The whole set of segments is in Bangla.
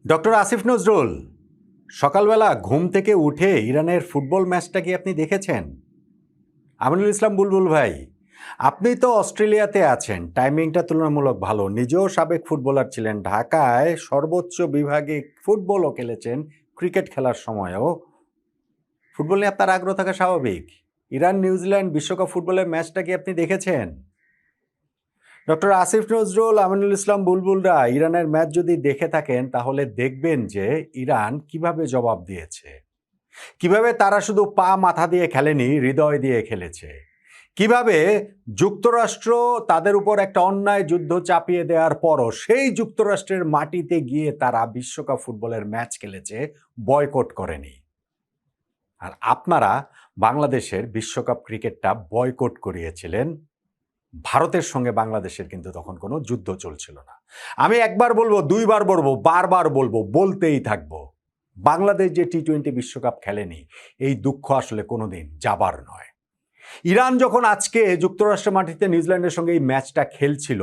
ডক্টর আসিফ নজরুল, সকালবেলা ঘুম থেকে উঠে ইরানের ফুটবল ম্যাচটা কি আপনি দেখেছেন? আমিনুল ইসলাম বুলবুল ভাই, আপনি তো অস্ট্রেলিয়াতে আছেন, টাইমিংটা তুলনামূলক ভালো, নিজেও সাবেক ফুটবলার ছিলেন, ঢাকায় সর্বোচ্চ বিভাগে ফুটবলও খেলেছেন, ক্রিকেট খেলার সময়ও। ফুটবল নিয়ে আপনার আগ্রহ থাকা স্বাভাবিক। ইরান নিউজিল্যান্ড বিশ্বকাপ ফুটবলের ম্যাচটা কি আপনি দেখেছেন? ডক্টর আসিফ নজরুল, আমিনুল ইসলাম বুলবুলরা ইরানের ম্যাচ যদি দেখে থাকেন তাহলে দেখবেন যে ইরান কিভাবে জবাব দিয়েছে, কিভাবে তারা শুধু পা মাথা দিয়ে খেলেনি, হৃদয় দিয়ে খেলেছে, কিভাবে যুক্তরাষ্ট্র তাদের উপর একটা অন্যায় যুদ্ধ চাপিয়ে দেওয়ার পরও সেই যুক্তরাষ্ট্রের মাটিতে গিয়ে তারা বিশ্বকাপ ফুটবলের ম্যাচ খেলেছে, বয়কট করেনি। আর আপনারা বাংলাদেশের বিশ্বকাপ ক্রিকেটটা বয়কট করিয়েছিলেন। ভারতের সঙ্গে বাংলাদেশের কিন্তু তখন কোনো যুদ্ধ চলছিল না। আমি একবার বলবো, দুইবার বলবো, বারবার বলবো, বলতেই থাকবো, বাংলাদেশ যে টি-20 বিশ্বকাপ খেলেনি, এই দুঃখ আসলে কোনোদিন যাবার নয়। ইরান যখন আজকে যুক্তরাষ্ট্রের মাটিতে নিউজিল্যান্ডের সঙ্গে এই ম্যাচটা খেলছিল,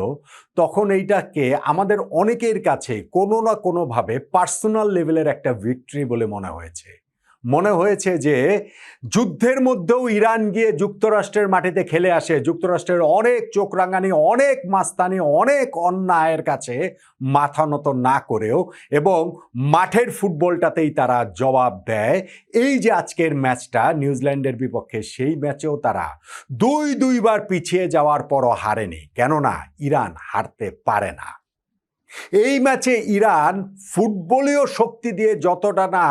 তখন এইটাকে আমাদের অনেকের কাছে কোনো না কোনোভাবে পার্সোনাল লেভেলের একটা ভিক্টরি বলে মনে হয়েছে যে যুদ্ধের মধ্যেও ইরান গিয়ে যুক্তরাষ্ট্রের মাটিতে খেলে আসে, যুক্তরাষ্ট্রের অনেক চোখ রাঙানি, অনেক মাস্তানি, অনেক অন্যায়ের কাছে মাথা নত না করেও এবং মাঠের ফুটবলটাতেই তারা জবাব দেয়। এই যে আজকের ম্যাচটা নিউজিল্যান্ডের বিপক্ষে, সেই ম্যাচেও তারা দুইবার পিছিয়ে যাওয়ার পরও হারেনি, কেননা ইরান হারতে পারে না। এই ম্যাচে ইরান ফুটবলীয় শক্তি দিয়ে যতটা না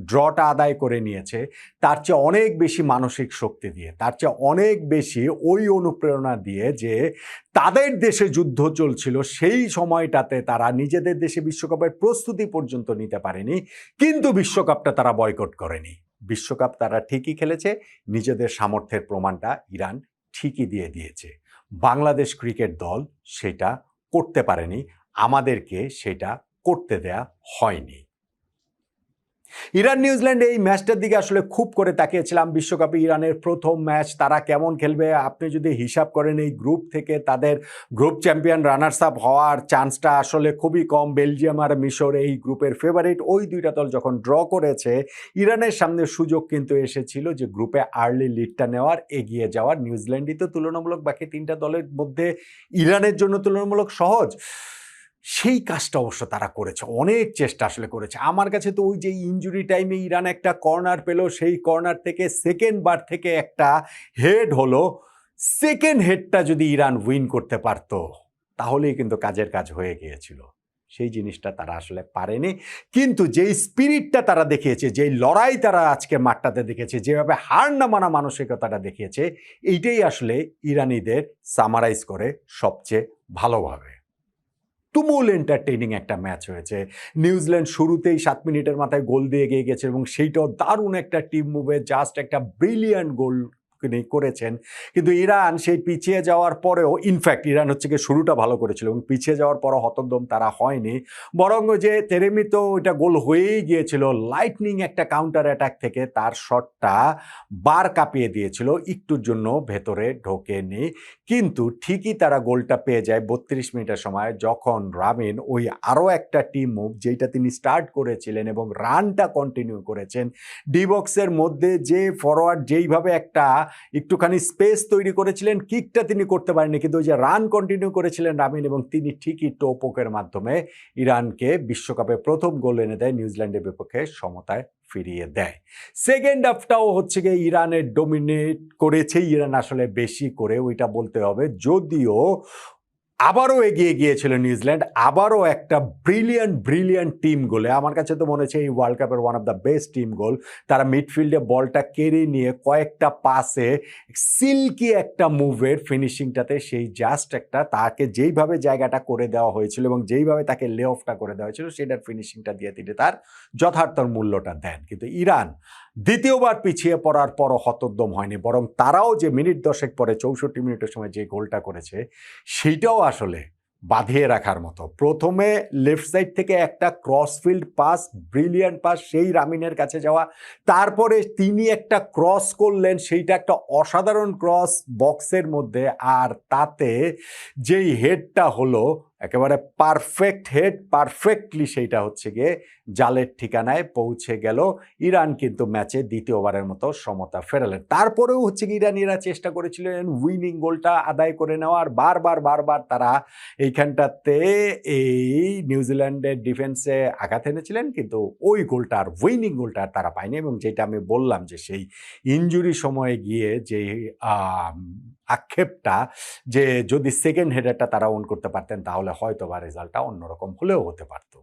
ড্রটা আদায় করে নিয়েছে, তার চেয়ে অনেক বেশি মানসিক শক্তি দিয়ে, তার চেয়ে অনেক বেশি ওই অনুপ্রেরণা দিয়ে যে তাদের দেশে যুদ্ধ চলছিল, সেই সময়টাতে তারা নিজেদের দেশে বিশ্বকাপের প্রস্তুতি পর্যন্ত নিতে পারেনি, কিন্তু বিশ্বকাপটা তারা বয়কট করেনি। বিশ্বকাপ তারা ঠিকই খেলেছে, নিজেদের সামর্থ্যের প্রমাণটা ইরান ঠিকই দিয়ে দিয়েছে। বাংলাদেশ ক্রিকেট দল সেটা করতে পারেনি, আমাদেরকে সেটা করতে দেয়া হয়নি। ইরান নিউজিল্যান্ড এই ম্যাচটার দিকে আসলে খুব করে তাকিয়েছিলাম। বিশ্বকাপে ইরানের প্রথম ম্যাচ, তারা কেমন খেলবে, আপনি যদি হিসাব করেন এই গ্রুপ থেকে তাদের গ্রুপ চ্যাম্পিয়ন রানার্স আপ হওয়ার চান্সটা আসলে খুবই কম। বেলজিয়াম আর মিশর এই গ্রুপের ফেভারিট, ওই দুইটা দল যখন ড্র করেছে, ইরানের সামনে সুযোগ কিন্তু এসেছিল যে গ্রুপে আর্লি লিডটা নেওয়ার, এগিয়ে যাওয়ার। নিউজিল্যান্ডই তো তুলনামূলক বাকি তিনটা দলের মধ্যে ইরানের জন্য তুলনামূলক সহজ। সেই কাজটা অবশ্য তারা করেছে, অনেক চেষ্টা আসলে করেছে। আমার কাছে তো ওই যে ইনজুরি টাইমে ইরান একটা কর্নার পেল, সেই কর্নার থেকে সেকেন্ড বার থেকে একটা হেড হলো, সেকেন্ড হেডটা যদি ইরান উইন করতে পারত তাহলেই কিন্তু কাজের কাজ হয়ে গিয়েছিল। সেই জিনিসটা তারা আসলে পারেনি। কিন্তু যেই স্পিরিটটা তারা দেখিয়েছে, যেই লড়াই তারা আজকে মাঠটাতে দেখেছে, যেভাবে হার না মানা মানসিকতাটা দেখিয়েছে, এইটাই আসলে ইরানিদের সামারাইজ করে সবচেয়ে ভালোভাবে। তুমুল এন্টারটেইনিং একটা ম্যাচ হয়েছে। নিউজিল্যান্ড শুরুতেই 7 মিনিটের মাথায় গোল দিয়ে এগিয়ে গেছে এবং সেইটাও দারুণ একটা টিম মুভে, জাস্ট একটা ব্রিলিয়ান্ট গোল করেছেন। কিন্তু ইরান সেই পিছিয়ে যাওয়ার পরেও, ইনফ্যাক্ট ইরান হচ্ছে গিয়ে শুরুটা ভালো করেছিল এবং পিছিয়ে যাওয়ার পরও হতোদ্যম তারা হয়নি, বরং যে তেরেমি তো ওইটা গোল হয়েই গিয়েছিল, লাইটনিং একটা কাউন্টার অ্যাটাক থেকে তার শটটা বার কাঁপিয়ে দিয়েছিল, একটুর জন্য ভেতরে ঢোকেনি। কিন্তু ঠিকই তারা গোলটা পেয়ে যায় 32 মিনিটের সময়, যখন রামিন ওই আরও একটা টিম মুভ যেটা তিনি স্টার্ট করেছিলেন এবং রানটা কন্টিনিউ করেছেন, ডি বক্সের মধ্যে যে ফরওয়ার্ড যেইভাবে একটা একটুখানি স্পেস তৈরি করেছিলেন, কিকটা তিনি করতে পারেননি, কিন্তু ওই যে রান কন্টিনিউ করেছিলেন রামিন, এবং তিনি ঠিকই টোপকের মাধ্যমে ইরানকে বিশ্বকাপে প্রথম গোল এনে দেয়, নিউজিল্যান্ডের বিপক্ষে সমতায় ফিরিয়ে দেয়। সেকেন্ড হাফটাও হচ্ছে গিয়ে ইরানের ডোমিনেট করেছে, ইরান আসলে বেশি করে, ওইটা বলতে হবে। যদিও আবারও এগিয়ে গিয়েছিল নিউজিল্যান্ড, আবারও একটা ব্রিলিয়ান্ট টিম গোলে। আমার কাছে তো মনে হচ্ছে এই ওয়ার্ল্ড কাপের one of the best team goal. তারা মিডফিল্ডে বলটা কেড়ে নিয়ে কয়েকটা পাসে সিল্কি একটা মুভের ফিনিশিংটাতে, সেই জাস্ট একটা তাকে যেইভাবে জায়গাটা করে দেওয়া হয়েছিল এবং যেইভাবে তাকে লে অফটা করে দেওয়া হয়েছিল, সেটার ফিনিশিংটা দিয়ে তিনি তার যথার্থ মূল্যটা দেন। কিন্তু ইরান দ্বিতীয়বার পিছিয়ে পড়ার পরও হতোদ্যম হয়নি, বরং তারাও যে মিনিট 10 পরে 64 মিনিটের সময় যে গোলটা করেছে, সেইটাও আসলে বাঁধিয়ে রাখার মতো। প্রথমে লেফট সাইড থেকে একটা ক্রসফিল্ড পাস, ব্রিলিয়ান্ট পাস, সেই রামিনের কাছে যাওয়া, তারপরে তিনি একটা ক্রস করলেন, সেইটা একটা অসাধারণ ক্রস বক্সের মধ্যে, আর তাতে যেই হেডটা হলো, একেবারে পারফেক্ট হেড, পারফেক্টলি সেইটা হচ্ছে গিয়ে জালের ঠিকানায় পৌঁছে গেল। ইরান কিন্তু ম্যাচে দ্বিতীয়বারের মতো সমতা ফেরালেন। তারপরেও হচ্ছে কি ইরানিরা চেষ্টা করেছিলেন উইনিং গোলটা আদায় করে নেওয়ার। বারবার তারা এইখানটাতে এই নিউজিল্যান্ডের ডিফেন্সে আঘাত এনেছিলেন, কিন্তু ওই গোলটা আর উইনিং গোলটা আর তারা পায়নি। এবং যেটা আমি বললাম যে সেই ইনজুরি সময়ে গিয়ে যে আক্ষেপটা, যে যদি সেকেন্ড হেডারটা তারা অন করতে পারতেন তাহলে হয়তোবা রেজাল্টটা অন্যরকম হলেও হতে পারত।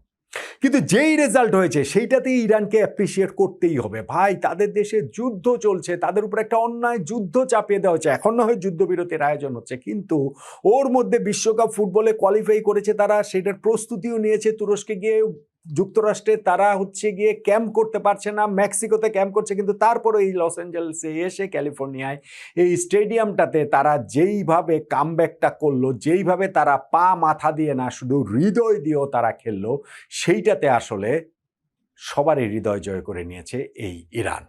কিন্তু যেই রেজাল্ট হয়েছে সেইটাতেই ইরানকে অ্যাপ্রিসিয়েট করতেই হবে। ভাই, তাদের দেশে যুদ্ধ চলছে, তাদের উপর একটা অন্যায় যুদ্ধ চাপিয়ে দেওয়া হচ্ছে। এখন না হয় যুদ্ধবিরতির আয়োজন হচ্ছে, কিন্তু ওর মধ্যে বিশ্বকাপ ফুটবলে কোয়ালিফাই করেছে তারা, সেটার প্রস্তুতিও নিয়েছে। তুরস্কে গিয়ে, যুক্তরাষ্ট্রে তারা হচ্ছে গিয়ে ক্যাম্প করতে পারছে না, মেক্সিকোতে ক্যাম্প করছে, কিন্তু তারপরে এই লস অ্যাঞ্জেলেসে এসে ক্যালিফোর্নিয়ায় এই স্টেডিয়ামটাতে তারা যেইভাবে কামব্যাকটা করলো, যেইভাবে তারা পা মাথা দিয়ে না শুধু হৃদয় দিয়েও তারা খেললো, সেইটাতে আসলে সবারই হৃদয় জয় করে নিয়েছে এই ইরান।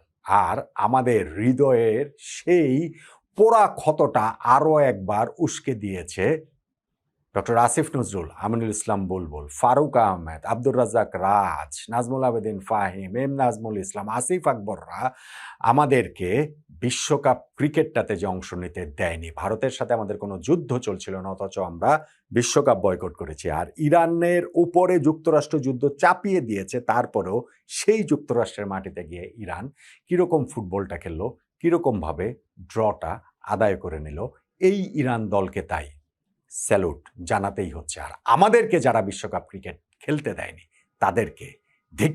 আর আমাদের হৃদয়ের সেই পোড়া ক্ষতটা আরও একবার উস্কে দিয়েছে ডক্টর আসিফ নজরুল, আমিনুল ইসলাম বুলবুল, ফারুক আহমেদ, আব্দুর রাজ্জাক রাজ, নাজমুল আবেদিন ফাহিম, এম নাজমুল ইসলাম, আসিফ আকবররা আমাদেরকে বিশ্বকাপ ক্রিকেটটাতে যে অংশ নিতে দেয়নি। ভারতের সাথে আমাদের কোনো যুদ্ধ চলছিল না, অথচ আমরা বিশ্বকাপ বয়কট করেছি। আর ইরানের উপরে যুক্তরাষ্ট্র যুদ্ধ চাপিয়ে দিয়েছে, তারপরেও সেই যুক্তরাষ্ট্রের মাটিতে গিয়ে ইরান কীরকম ফুটবলটা খেললো, কীরকমভাবে ড্রটা আদায় করে নিল, এই ইরান দলকে তাই স্যালুট জানাতেই হচ্ছে। আর আমাদেরকে যারা বিশ্বকাপ ক্রিকেট খেলতে দেয়নি তাদেরকে ধিক